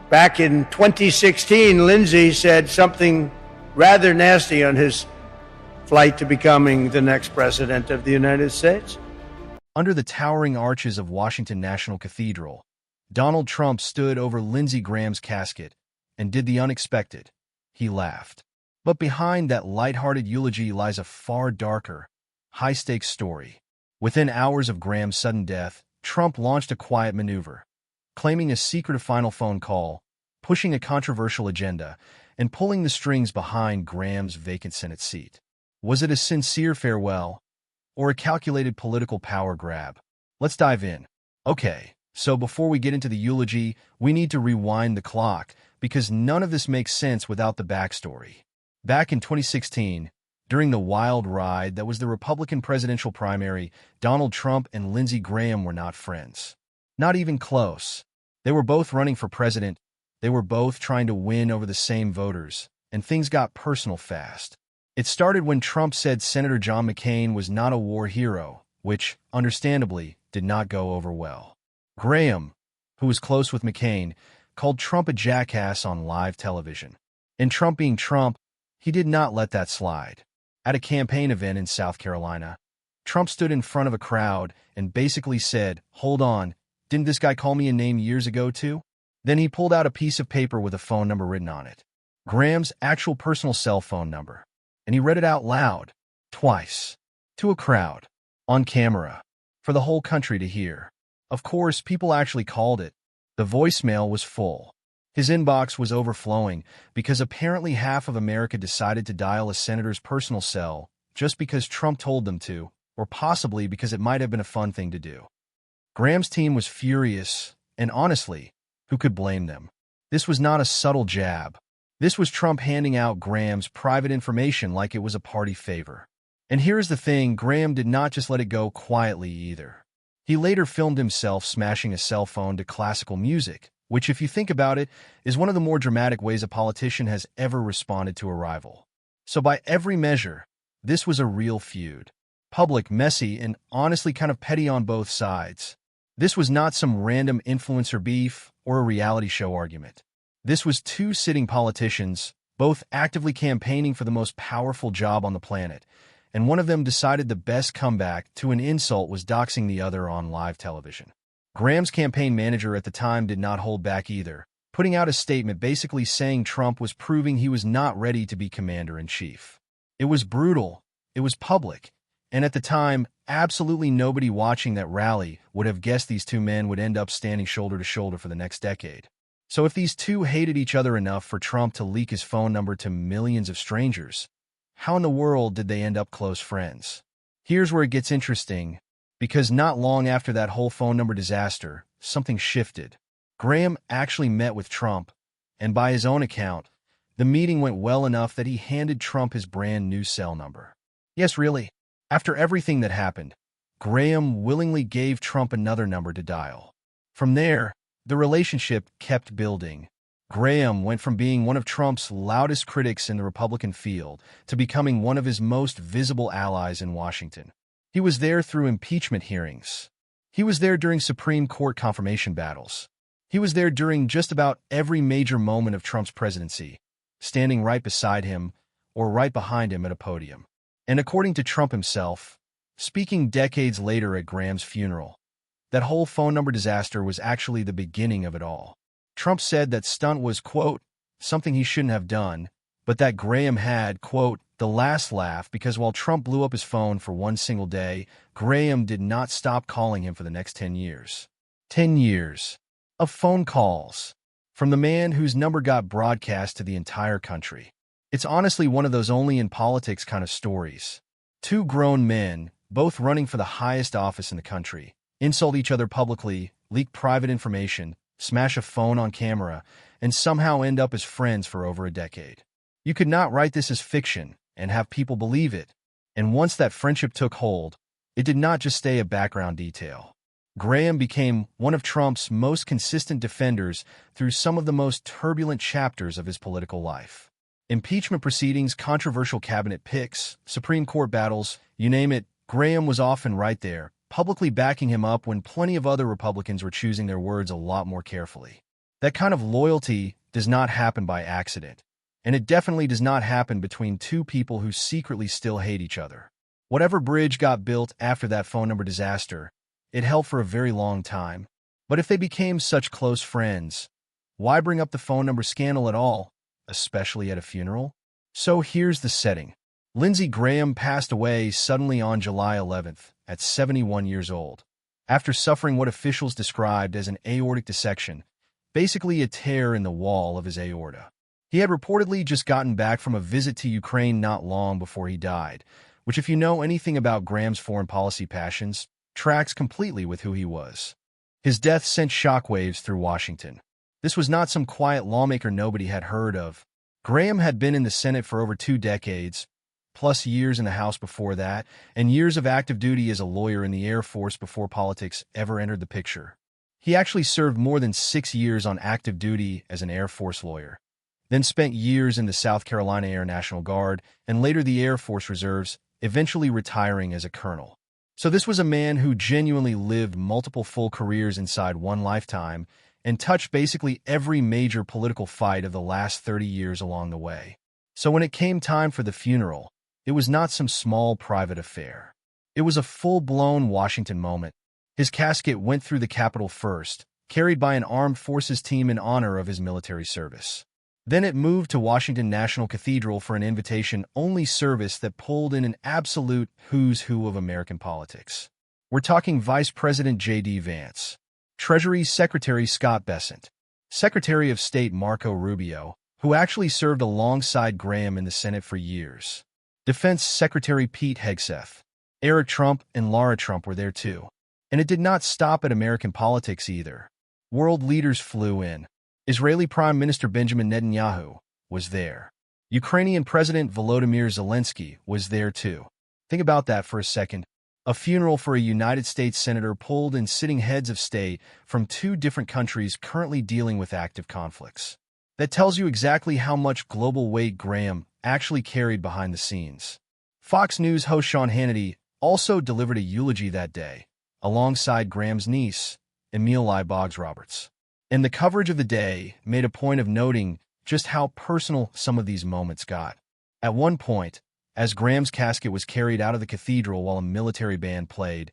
Back in 2016, Lindsey said something rather nasty on his flight to becoming the next president of the United States. Under the towering arches of Washington National Cathedral, Donald Trump stood over Lindsey Graham's casket and did the unexpected. He laughed. But behind that lighthearted eulogy lies a far darker, high-stakes story. Within hours of Graham's sudden death, Trump launched a quiet maneuver, claiming a secretive final phone call, pushing a controversial agenda, and pulling the strings behind Graham's vacant Senate seat. Was it a sincere farewell, or a calculated political power grab? Let's dive in. Okay, so before we get into the eulogy, we need to rewind the clock, because none of this makes sense without the backstory. Back in 2016, during the wild ride that was the Republican presidential primary, Donald Trump and Lindsey Graham were not friends. Not even close. They were both running for president, they were both trying to win over the same voters, and things got personal fast. It started when Trump said Senator John McCain was not a war hero, which, understandably, did not go over well. Graham, who was close with McCain, called Trump a jackass on live television. And Trump being Trump, he did not let that slide. At a campaign event in South Carolina, Trump stood in front of a crowd and basically said, "Hold on, didn't this guy call me a name years ago too?" Then he pulled out a piece of paper with a phone number written on it. Graham's actual personal cell phone number. And he read it out loud, twice, to a crowd, on camera, for the whole country to hear. Of course, people actually called it. The voicemail was full. His inbox was overflowing because apparently half of America decided to dial a senator's personal cell just because Trump told them to, or possibly because it might have been a fun thing to do. Graham's team was furious, and honestly, who could blame them? This was not a subtle jab. This was Trump handing out Graham's private information like it was a party favor. And here's the thing, Graham did not just let it go quietly either. He later filmed himself smashing a cell phone to classical music, which, if you think about it, is one of the more dramatic ways a politician has ever responded to a rival. So by every measure, this was a real feud. Public, messy, and honestly kind of petty on both sides. This was not some random influencer beef or a reality show argument. This was two sitting politicians, both actively campaigning for the most powerful job on the planet, and one of them decided the best comeback to an insult was doxing the other on live television. Graham's campaign manager at the time did not hold back either, putting out a statement basically saying Trump was proving he was not ready to be commander-in-chief. It was brutal, it was public, and at the time, absolutely nobody watching that rally would have guessed these two men would end up standing shoulder to shoulder for the next decade. So if these two hated each other enough for Trump to leak his phone number to millions of strangers, how in the world did they end up close friends? Here's where it gets interesting, because not long after that whole phone number disaster, something shifted. Graham actually met with Trump, and by his own account, the meeting went well enough that he handed Trump his brand new cell number. Yes, really. After everything that happened, Graham willingly gave Trump another number to dial. From there, the relationship kept building. Graham went from being one of Trump's loudest critics in the Republican field to becoming one of his most visible allies in Washington. He was there through impeachment hearings. He was there during Supreme Court confirmation battles. He was there during just about every major moment of Trump's presidency, standing right beside him or right behind him at a podium. And according to Trump himself, speaking decades later at Graham's funeral, that whole phone number disaster was actually the beginning of it all. Trump said that stunt was, quote, something he shouldn't have done, but that Graham had, quote, the last laugh because while Trump blew up his phone for one single day, Graham did not stop calling him for the next 10 years. 10 years of phone calls from the man whose number got broadcast to the entire country. It's honestly one of those only in politics kind of stories. Two grown men, both running for the highest office in the country, insult each other publicly, leak private information, smash a phone on camera, and somehow end up as friends for over a decade. You could not write this as fiction and have people believe it. And once that friendship took hold, it did not just stay a background detail. Graham became one of Trump's most consistent defenders through some of the most turbulent chapters of his political life. Impeachment proceedings, controversial cabinet picks, Supreme Court battles, you name it, Graham was often right there, publicly backing him up when plenty of other Republicans were choosing their words a lot more carefully. That kind of loyalty does not happen by accident, and it definitely does not happen between two people who secretly still hate each other. Whatever bridge got built after that phone number disaster, it held for a very long time. But if they became such close friends, why bring up the phone number scandal at all, especially at a funeral? So here's the setting. Lindsey Graham passed away suddenly on July 11th at 71 years old, after suffering what officials described as an aortic dissection, basically a tear in the wall of his aorta. He had reportedly just gotten back from a visit to Ukraine not long before he died, which, if you know anything about Graham's foreign policy passions, tracks completely with who he was. His death sent shockwaves through Washington. This was not some quiet lawmaker nobody had heard of. Graham had been in the Senate for over 2 decades, plus years in the House before that, and years of active duty as a lawyer in the Air Force before politics ever entered the picture. He actually served more than 6 years on active duty as an Air Force lawyer, then spent years in the South Carolina Air National Guard and later the Air Force Reserves, eventually retiring as a colonel. So this was a man who genuinely lived multiple full careers inside one lifetime and touched basically every major political fight of the last 30 years along the way. So when it came time for the funeral, it was not some small private affair. It was a full-blown Washington moment. His casket went through the Capitol first, carried by an armed forces team in honor of his military service. Then it moved to Washington National Cathedral for an invitation-only service that pulled in an absolute who's who of American politics. We're talking Vice President J.D. Vance, Treasury Secretary Scott Bessent, Secretary of State Marco Rubio, who actually served alongside Graham in the Senate for years, Defense Secretary Pete Hegseth, Eric Trump, and Laura Trump were there too. And it did not stop at American politics either. World leaders flew in. Israeli Prime Minister Benjamin Netanyahu was there. Ukrainian President Volodymyr Zelensky was there too. Think about that for a second. A funeral for a United States senator pulled in sitting heads of state from 2 different countries currently dealing with active conflicts. That tells you exactly how much global weight Graham actually carried behind the scenes. Fox News host Sean Hannity also delivered a eulogy that day, alongside Graham's niece, Emilie Boggs Roberts. And the coverage of the day made a point of noting just how personal some of these moments got. At one point, as Graham's casket was carried out of the cathedral while a military band played,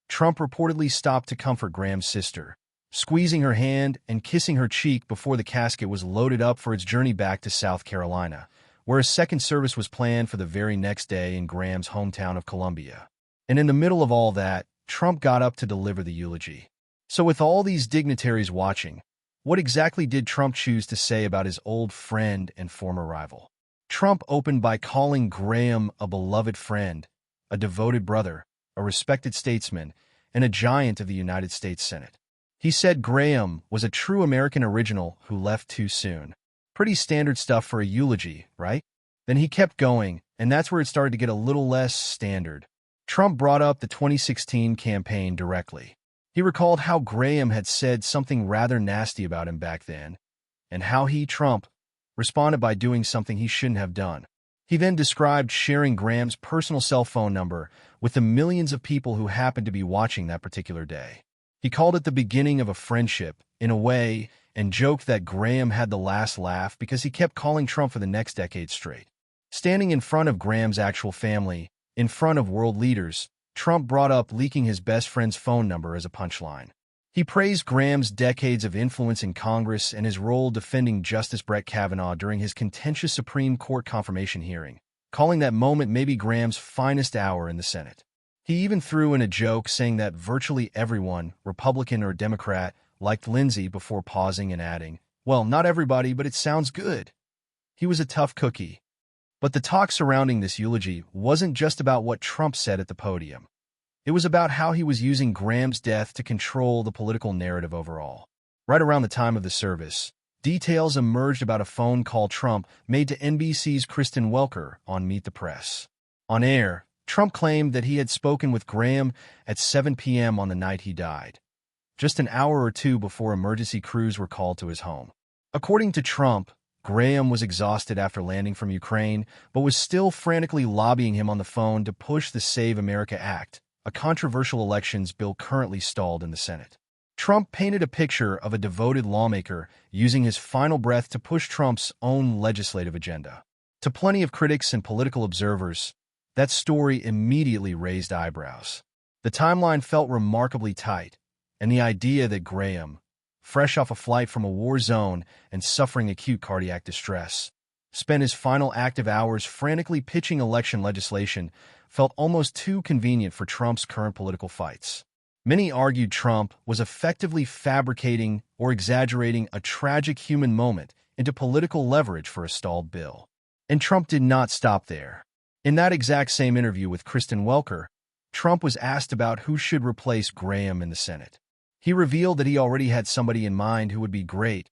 Trump reportedly stopped to comfort Graham's sister, squeezing her hand and kissing her cheek before the casket was loaded up for its journey back to South Carolina, where a second service was planned for the very next day in Graham's hometown of Columbia. And in the middle of all that, Trump got up to deliver the eulogy. So with all these dignitaries watching, what exactly did Trump choose to say about his old friend and former rival? Trump opened by calling Graham a beloved friend, a devoted brother, a respected statesman, and a giant of the United States Senate. He said Graham was a true American original who left too soon. Pretty standard stuff for a eulogy, right? Then he kept going, and that's where it started to get a little less standard. Trump brought up the 2016 campaign directly. He recalled how Graham had said something rather nasty about him back then, and how he, Trump, responded by doing something he shouldn't have done. He then described sharing Graham's personal cell phone number with the millions of people who happened to be watching that particular day. He called it the beginning of a friendship, in a way, and joked that Graham had the last laugh because he kept calling Trump for the next decade straight. Standing in front of Graham's actual family, in front of world leaders, Trump brought up leaking his best friend's phone number as a punchline. He praised Graham's decades of influence in Congress and his role defending Justice Brett Kavanaugh during his contentious Supreme Court confirmation hearing, calling that moment maybe Graham's finest hour in the Senate. He even threw in a joke saying that virtually everyone, Republican or Democrat, liked Lindsey before pausing and adding, "Well, not everybody, but it sounds good." He was a tough cookie. But the talk surrounding this eulogy wasn't just about what Trump said at the podium. It was about how he was using Graham's death to control the political narrative overall. Right around the time of the service, details emerged about a phone call Trump made to NBC's Kristen Welker on Meet the Press. On air, Trump claimed that he had spoken with Graham at 7 p.m. on the night he died, just an hour or two before emergency crews were called to his home. According to Trump, Graham was exhausted after landing from Ukraine, but was still frantically lobbying him on the phone to push the Save America Act, a controversial elections bill currently stalled in the Senate. Trump painted a picture of a devoted lawmaker using his final breath to push Trump's own legislative agenda. To plenty of critics and political observers, that story immediately raised eyebrows. The timeline felt remarkably tight, and the idea that Graham, fresh off a flight from a war zone and suffering acute cardiac distress, spent his final active hours frantically pitching election legislation felt almost too convenient for Trump's current political fights. Many argued Trump was effectively fabricating or exaggerating a tragic human moment into political leverage for a stalled bill. And Trump did not stop there. In that exact same interview with Kristen Welker, Trump was asked about who should replace Graham in the Senate. He revealed that he already had somebody in mind who would be great,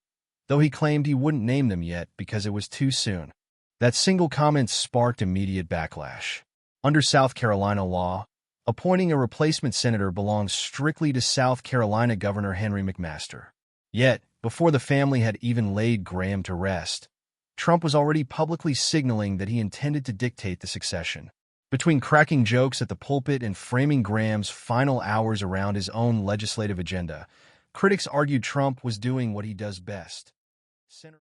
though he claimed he wouldn't name them yet because it was too soon. That single comment sparked immediate backlash. Under South Carolina law, appointing a replacement senator belongs strictly to South Carolina Governor Henry McMaster. Yet, before the family had even laid Graham to rest, Trump was already publicly signaling that he intended to dictate the succession. Between cracking jokes at the pulpit and framing Graham's final hours around his own legislative agenda, critics argued Trump was doing what he does best.